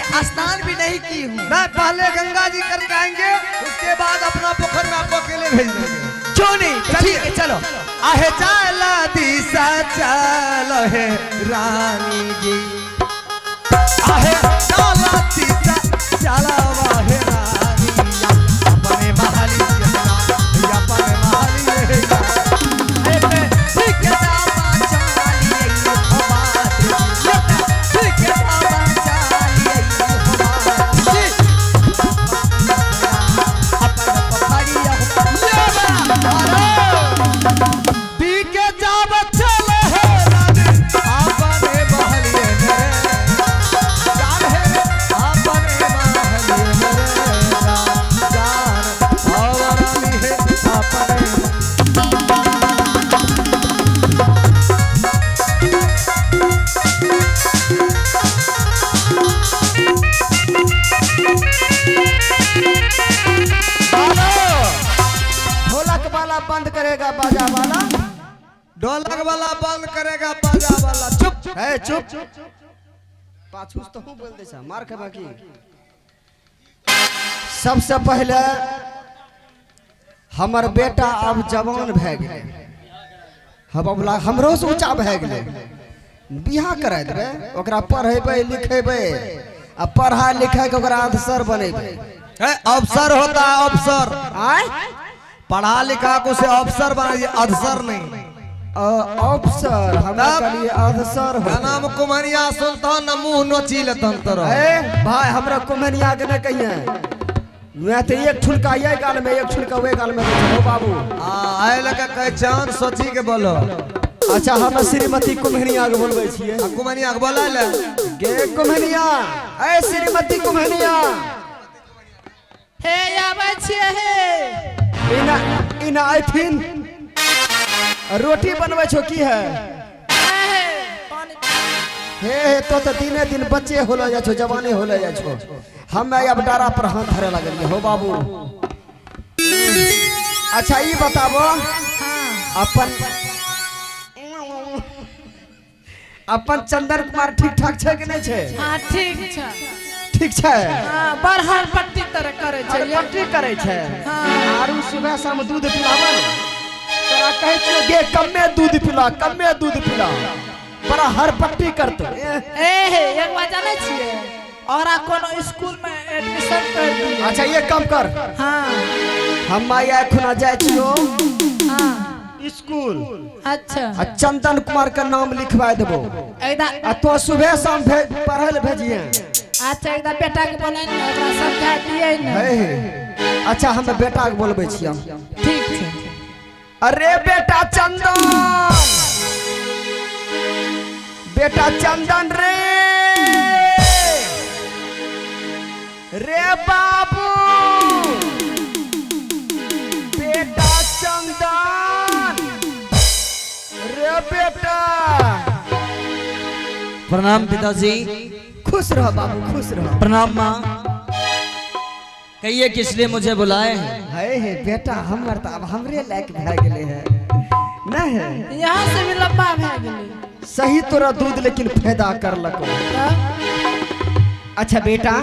स्नान भी नहीं की हूँ। मैं पहले गंगा जी करके आएंगे, उसके बाद अपना पोखर में आपको अकेले भेज देंगे। क्यों नहीं? ठीक है चलो। आहे चला दिशा चलो है रानी जी, आहे चला दिशा चला वाहे रानी, अपने महली अपने महली बंद करेगा बाजा वाला, ढोलक वाला बंद करेगा बाजा वाला। चुप है चुप, पाछूस तो हूँ बोल दे सा मार के बाकी। सबसे पहले हमर बेटा अब जवान भै गए, हम हमरो से ऊंचा भै गए, बियाह करा देबे, ओकरा पढ़ेबे लिखेबे, आ पढ़ा लिखा के ओकरा अफसर बनेबे। अफसर होता है अफसर, आय पढ़ा लिखा को से अफसर बनाइए, अफसर नहीं। अफसर हमारे लिए अफसर हो। नाम कुमरिया सुल्तान न मुंह नोची लेतन तोरा। भाई हमरा कुमरिया के न कहिए, मैं तो एक छुलका ये गाल में, एक छुलका वे गाल में हो बाबू। आए लगा कह जान सोची के बोलो। अच्छा हम श्रीमती कुम्हनिया के बोलबे छिए। कुम्हनिया के बोला ले गे कुम्हनिया, ए श्रीमती कुम्हनिया हे आबै छिए हे। इना आइथिन रोटी बनबै छो की है? हे तो दिने दिन बच्चे होलो जा छो, जवानी होलो जा छो। हम अब डारा पर हाथ धरे लगलिए हो बाबू। अच्छा ये बताबो अपन चंदन कुमार ठीक ठाक छे कि नहीं छे? हां ठीक छे, ठीक छे। हां बरहर पट्टी तरह करे छे, पट्टी करे छे। हां आरु सुबह शाम दूध पिलावन, तोरा कहे छे गे कम्मे दूध पिला, कम्मे दूध पिला, बड़ा हर पट्टी करतो। ए हे एक बात जाने छिए, औरा कोनो स्कूल में एडमिशन कर दी। अच्छा ये काम कर, हां हम आया खुना जाय छियो हां स्कूल। अच्छा चंदन कुमार का नाम लिखवा देबो, एकदम आ तो सुबह शाम पढ़े ले भेजिए। अच्छा एकदम बेटा के बोले न, ओकरा समझा दिए न। हे अच्छा हम बेटा के बोलबे छी हम। ठीक छे। अरे बेटा चंदन, बेटा चंदन रे, रे बाबू, बेटा चंदन रे बेटा। प्रणाम पिताजी। खुश रहो बाबू, खुश रहो। प्रणाम माँ। कहिए किस लिए मुझे बुलाए हैं? है बेटा हमर त अब हमरे लायक भै गेले है ना है, यहाँ से भी लंबा भै गेले। सही तोरा दूध लेकिन फायदा कर लको। अच्छा बेटा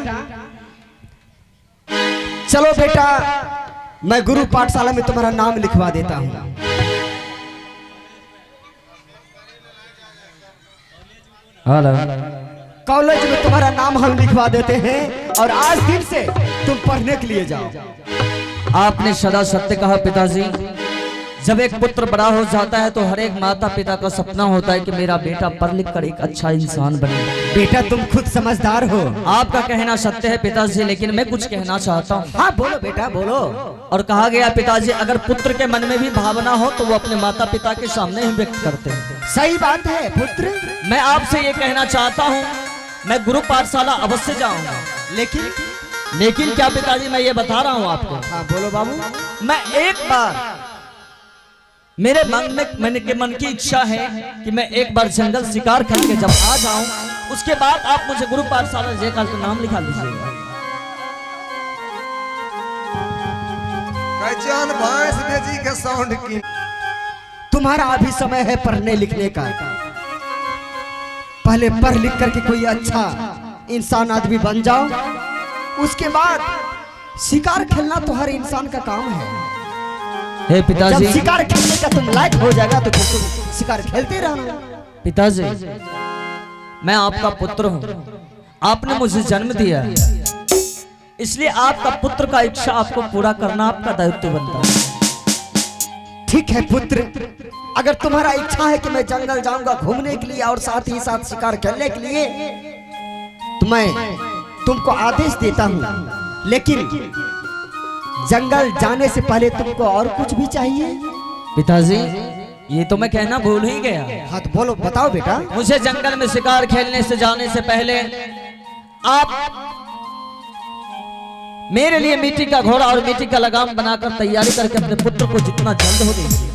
चलो बेटा, मैं गुरु पाठशाला में तुम्हारा नाम लिखवा देता हूँ। कॉलेज में तुम्हारा नाम हम लिखवा देते हैं, और आज दिन से तुम पढ़ने के लिए जाओ। आपने सदा सत्य कहा पिताजी। जब एक पुत्र बड़ा हो जाता है तो हर एक माता पिता का सपना होता है कि मेरा बेटा पढ़ लिख कर एक अच्छा इंसान बने। बेटा तुम खुद समझदार हो। आपका कहना सत्य है पिताजी, लेकिन मैं कुछ कहना चाहता हूँ। हाँ बोलो बेटा बोलो। और कहा गया पिताजी, अगर पुत्र के मन में भी भावना हो तो वो अपने माता पिता के सामने ही व्यक्त करते हैं। सही बात है पुत्र। मैं आपसे ये कहना चाहता हूँ, मैं गुरु पाठशाला अवश्य जाऊंगा, लेकिन क्या पिताजी मैं ये बता रहा हूँ आपको। हाँ बोलो बाबू। मैं एक बार, मेरे मन की इच्छा है कि मैं एक बार जंगल शिकार करके जब आ जाऊं, उसके बाद आप मुझे गुरु पाठशाला जयकाल का नाम लिखा लीजिएगा। भैंस बेची के साउंड की। तुम्हारा अभी समय है पढ़ने लिखने का। पहले पढ़ लिख करके कोई अच्छा इंसान आदमी बन जाओ, उसके बाद शिकार खेलना तो हर इंसान का काम है। हे पिताजी, जब शिकार खेलने का तुम लायक हो जाएगा तो फिर तुम शिकार खेलते रहना। पिताजी मैं आपका पुत्र हूँ, आपने मुझे जन्म दिया, इसलिए आपका पुत्र का इच्छा आपको पूरा करना आपका दायित्व बनता है। ठीक है पुत्र, अगर तुम्हारा इच्छा है कि मैं जंगल जाऊंगा घूमने के लिए और साथ ही साथ शिकार खेलने के लिए, तो मैं तुमको आदेश देता हूँ, लेकिन जंगल जाने से पहले तुमको और कुछ भी चाहिए। पिताजी ये तो मैं कहना भूल ही गया। हाँ तो बोलो, बताओ बेटा। मुझे जंगल में शिकार खेलने से जाने से पहले आप मेरे लिए मिट्टी का घोड़ा और मिट्टी का लगाम बनाकर तैयारी करके अपने पुत्र को जितना जल्द हो दीजिए।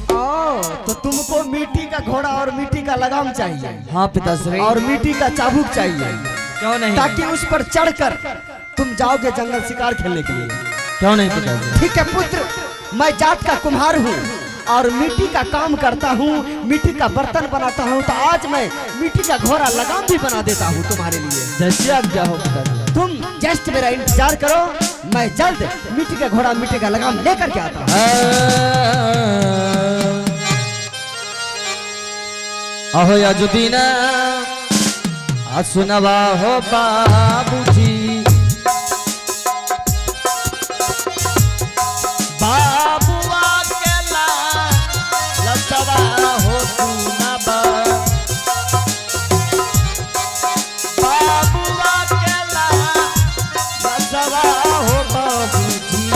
तो तुमको मिट्टी का घोड़ा और मिट्टी का लगाम चाहिए? हाँ पिताश्री। और मिट्टी का चाबुक चाहिए? क्यों नहीं? ताकि उस पर चढ़कर तुम जाओगे जंगल शिकार खेलने के लिए। क्यों नहीं पिताजी? ठीक है पुत्र, मैं जात का कुम्हार हूँ और मिट्टी का काम करता हूँ, मिट्टी का बर्तन बनाता हूँ, तो आज मैं मिट्टी का घोड़ा लगाम भी बना देता हूँ तुम्हारे लिए। जैसे आप क्या हो पिताजी। तुम जस्ट मेरा इंतजार करो, मैं जल्द मिट्टी का घोड़ा मिट्टी का लगाम लेकर के आता हूँ। अहो यजुदीन सुनवा हो बाबूजी, बाबुआ के लसवा हो सुनवा, बाबुआ के लसवा हो बाबूजी,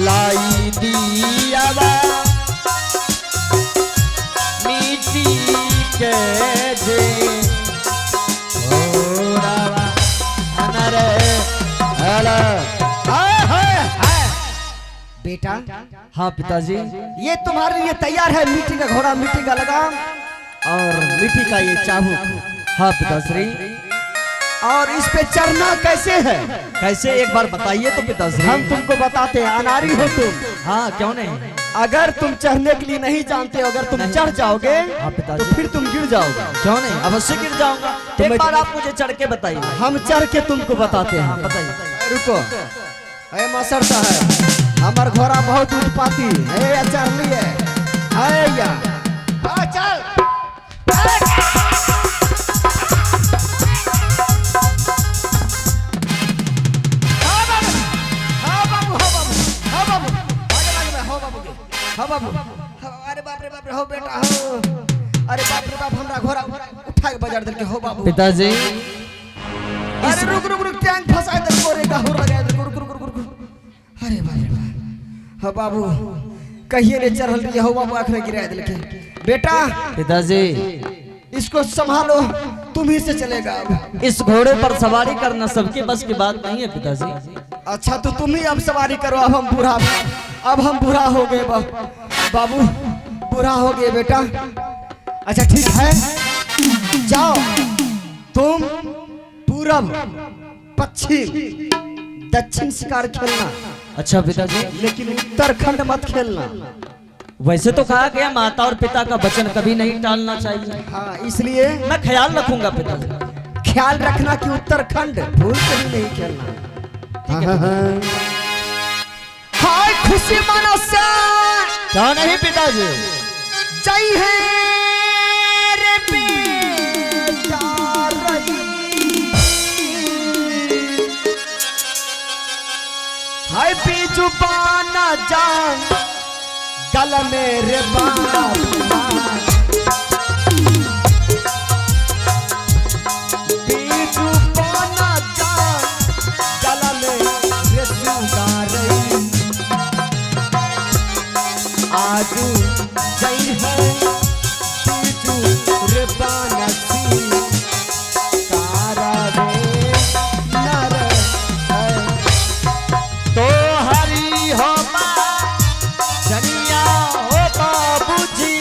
लाई दियावा के जे ओरावा अनरे हेलो। बेटा। हाँ पिताजी। ये तुम्हारे लिए तैयार है मिट्टी का घोड़ा मिट्टी का लगाम और मिट्टी का ये चाबुक। हाँ पिताश्री। और इस पे चढ़ना कैसे है? कैसे एक बार बताइए तो पिताश्री। हम तुमको बताते हैं, अनारी हो तुम। हाँ क्यों नहीं। अगर तुम चढ़ने के लिए नहीं जानते, अगर तुम चढ़ जाओगे तो फिर तुम गिर जाओगे। क्यों नहीं, अवश्य गिर जाऊंगा। एक बार आप मुझे चढ़ के बताइए। हम चढ़ के तुमको बताते हैं। बताइए। रुको, अरे मास्टर साहब, हमार घोड़ा बहुत उत्पाती है, चढ़ लिए या चल। हाँ बाबू, अरे बाप रे हो बेटा हो, अरे बाप रे बाप, हमरा घोड़ा उठा के बाजार दे के हो बाबू। पिताजी अरे रुक रुक रुक, टैंक फंसा दे कोरे का हो लगा दे, रुक रुक रुक रुक। अरे बाप रे बाप, हाँ बाबू कहिए ने चढ़ल रही हो बाबू, आखिर गिरा दे के बेटा। पिताजी इसको संभालो, तुम ही से चलेगा। इस घोड़े पर सवारी करना सबके बस की बात नहीं है पिताजी। अच्छा तो तुम ही अब सवारी करो, अब हम बूढ़ा हो गए बाबू, बूढ़ा हो गए बेटा। अच्छा ठीक है, जाओ तुम पूरब पश्चिम दक्षिण शिकार खेलना। अच्छा पिताजी। लेकिन उत्तरखंड मत खेलना। वैसे तो कहा गया माता और पिता का वचन कभी नहीं टालना चाहिए। हाँ इसलिए मैं ख्याल रखूंगा पिताजी। ख्याल रखना कि उत्तरखंड भूल कभी नहीं खेलना। हाय खुशी मनसा क्या नहीं पिताजी। जय है रे बेटा रही, हाय बीजू पाना जान गल मेरे बाबा, बीजू पाना जान गल मेरे सुगार आजू जय है बीजू रे बानसी तारा रे नर है। तो हरी हो जनिया हो बाबूजी,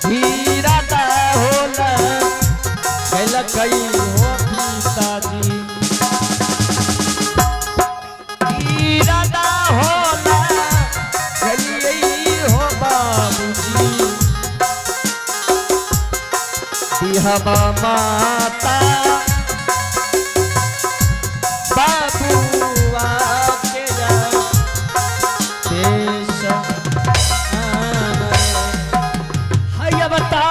हीरा दा होला कैला कई हो पिताजी, हीरा दा होला कैली हो बाबूजी, हवा माता बाबुआ के देश है बता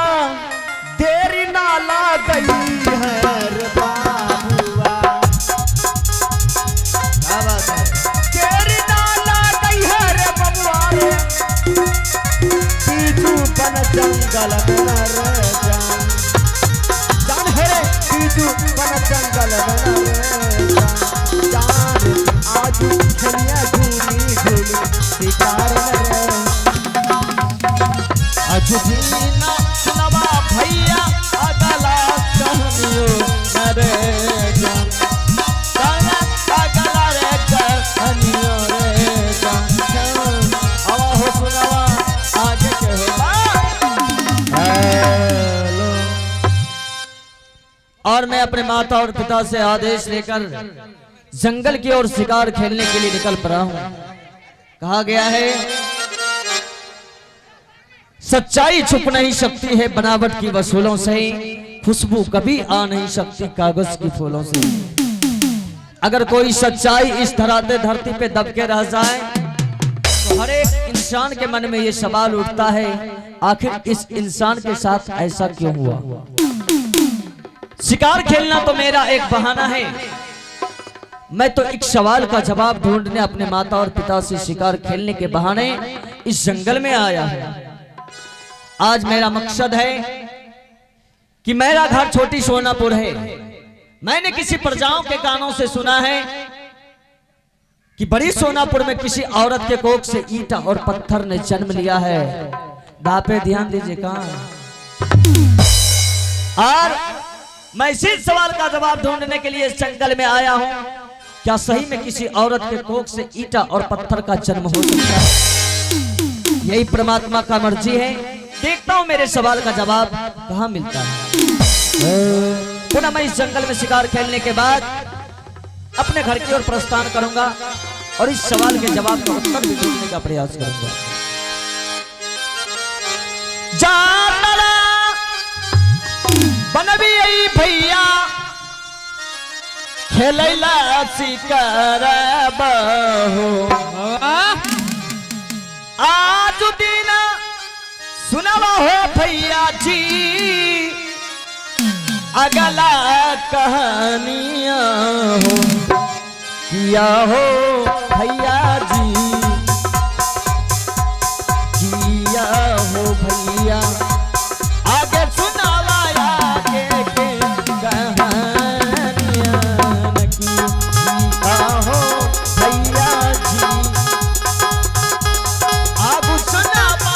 देरी ना ला गई है रे बाबुआ देरी ना ला गई है रे बाबुआ रे बीजू बन जंगल में रे जान है रे बीजू बन जंगल में रे जान आज खनिया झूली झूली शिकार रे आज दीना सुनवा भैया अगला कहानियों रे जान अगला रे कहानियों रे जान आवा हो सुनवा आगे के हो हेलो। और मैं अपने माता और पिता से आदेश लेकर जंगल की ओर शिकार खेलने के लिए निकल पड़ा हूं। कहा गया है सच्चाई छुप नहीं सकती है बनावट की वसूलों से, खुशबू कभी आ नहीं सकती कागज की फूलों से। अगर कोई सच्चाई इस धरती पे दब के रह जाए तो हर एक इंसान के मन में ये सवाल उठता है आखिर इस इंसान के साथ ऐसा क्यों हुआ। शिकार खेलना तो मेरा एक बहाना है, मैं तो एक सवाल का जवाब ढूंढने अपने माता और पिता से शिकार खेलने के बहाने इस जंगल में आया है। आज मेरा मकसद है कि मेरा घर छोटी सोनापुर है। मैंने किसी प्रजाओं के कानों से सुना है कि बड़ी सोनापुर में किसी औरत के कोख से ईंटा और पत्थर ने जन्म लिया है। दापे ध्यान दीजिए कहां। और मैं इसी सवाल का जवाब ढूंढने के लिए इस जंगल में आया हूं। क्या सही में किसी औरत के कोख से ईंटा और पत्थर का जन्म हो सकता है? यही परमात्मा का मर्जी है। देखता हूं मेरे सवाल का जवाब कहां मिलता है। पुनः मैं इस जंगल में शिकार खेलने के बाद अपने घर की ओर प्रस्थान करूंगा और इस सवाल के जवाब का उत्तर भी ढूंढने का प्रयास करूंगा। बनबी भैया खेलैला शिकार बहो आज दिन सुनवा हो भैया जी अगला कहानियां हो किया हो भैया जी किया हो भैया आगे सुनावा आगे के कहानियां किया हो भैया जी अब सुनावा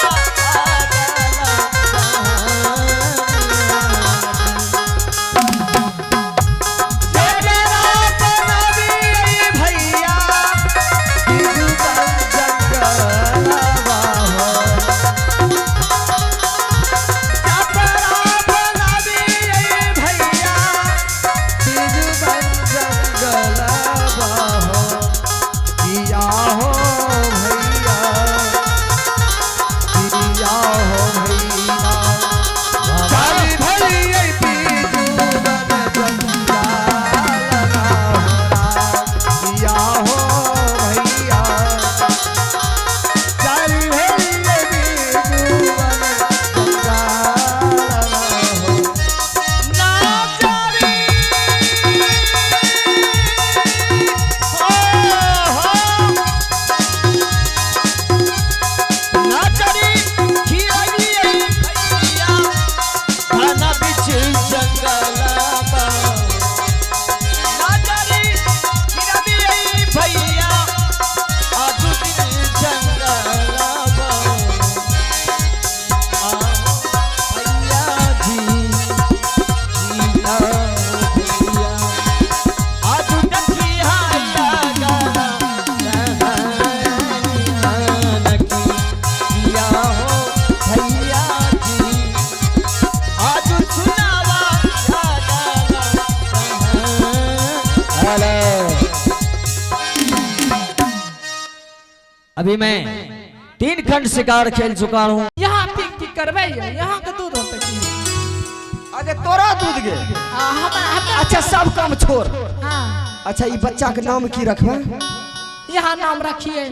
अभी मैं 3 खंड शिकार खेल चुका हूँ। यहाँ ठीक ठीक करवाइए, यहाँ का दूध होता है। अरे तोरा दूध गे। अच्छा सब काम छोड़। हाँ अच्छा ये बच्चा के नाम की रखबे? यहाँ नाम रखिए।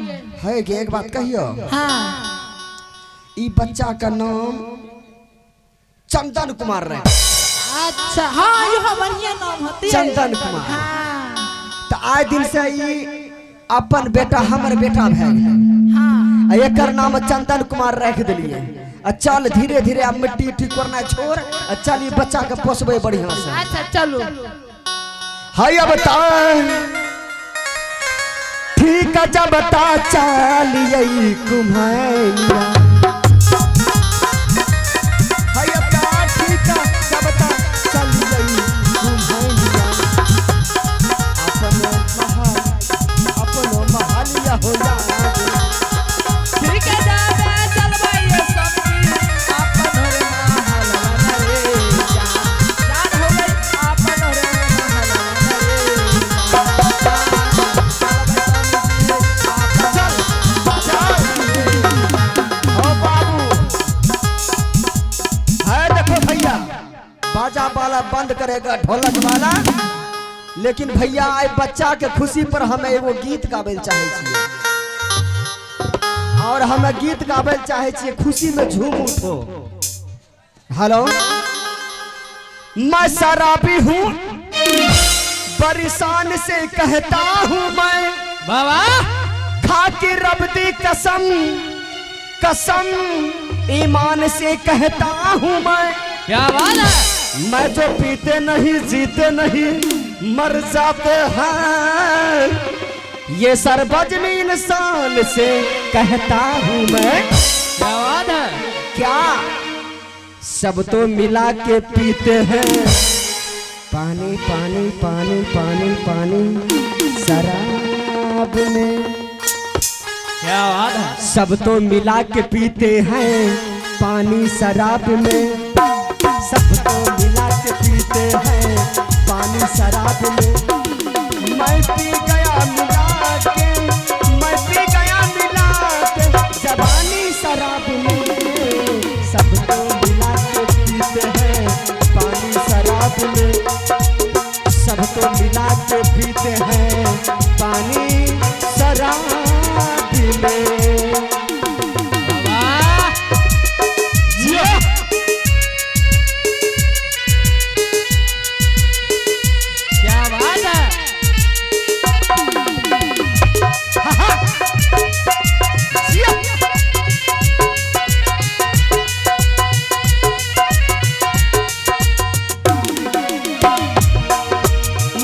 है गे एक बात कहियो। हाँ ये बच्चा का नाम चंदन कुमार रहे। अच्छा हाँ यह बढ़िया नाम होती है चंदन कुमार। हाँ तो आज दिन से ये अपन बेटा हमर बेटा भै गेलै। हाँ एकर नाम चंदन कुमार रख दिलिए। चल धीरे धीरे अब मिट्टी ठीक करना छोड़। चल ये बच्चा के पोसबे बढ़िया से। अच्छा चलो हाय अब ठीक है जब ता चलिए कुम्हैया। हाय अब ठीक है जब ता चलिए कुम्हैया। अपनो महालिया हो जा। ठीक है जाबे चल भाई ये सब अपन रे महल रे जान हो गई अपन रे महल ओ बाबू है देखो भैया बाजा वाला बंद करेगा ढोलक वाला। लेकिन भैया आज बच्चा के खुशी पर हमें एगो गीत गावे चाहे छिए। और हमें गीत गावे चाहे छिए खुशी में झूम उठो। हेलो मैं शराबी हूँ परेशान से कहता हूँ मैं बाबा खा के रब दी कसम कसम ईमान से कहता हूँ मैं। क्या बात है मैं जो पीते नहीं जीते नहीं मर जाते हैं ये सर्वजनी इंसान से कहता हूँ मैं। क्या बात है क्या सब तो मिला के पीते हैं पानी पानी पानी पानी पानी शराब में। क्या बात है सब तो मिला के पीते हैं पानी शराब में। सब तो मिला के पीते हैं पानी शराब में। मैं पी गया मिला के मैं पी गया मिला के जवानी शराब में। सब तो मिला के पीते हैं पानी शराब में। सब तो मिला के पीते हैं पानी शराब में।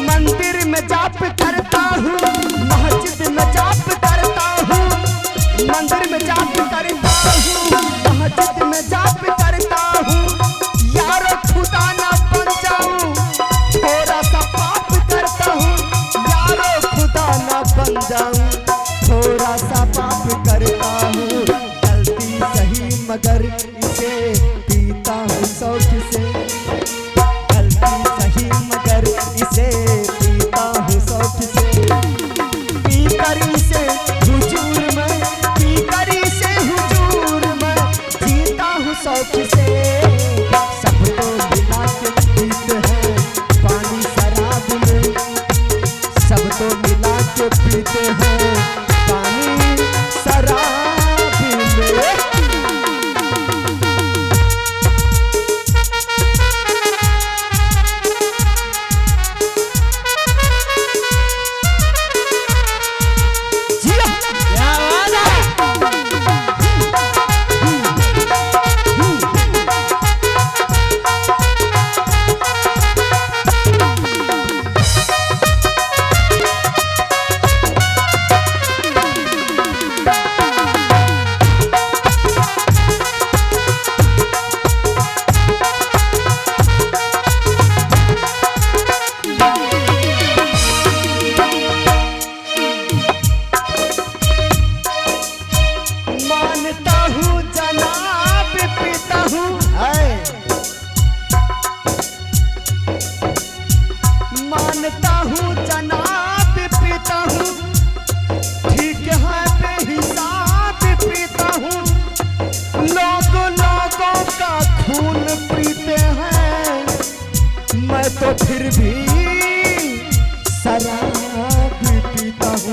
मंदिर में जाप करता हूँ तो फिर भी शराब पीता हूँ।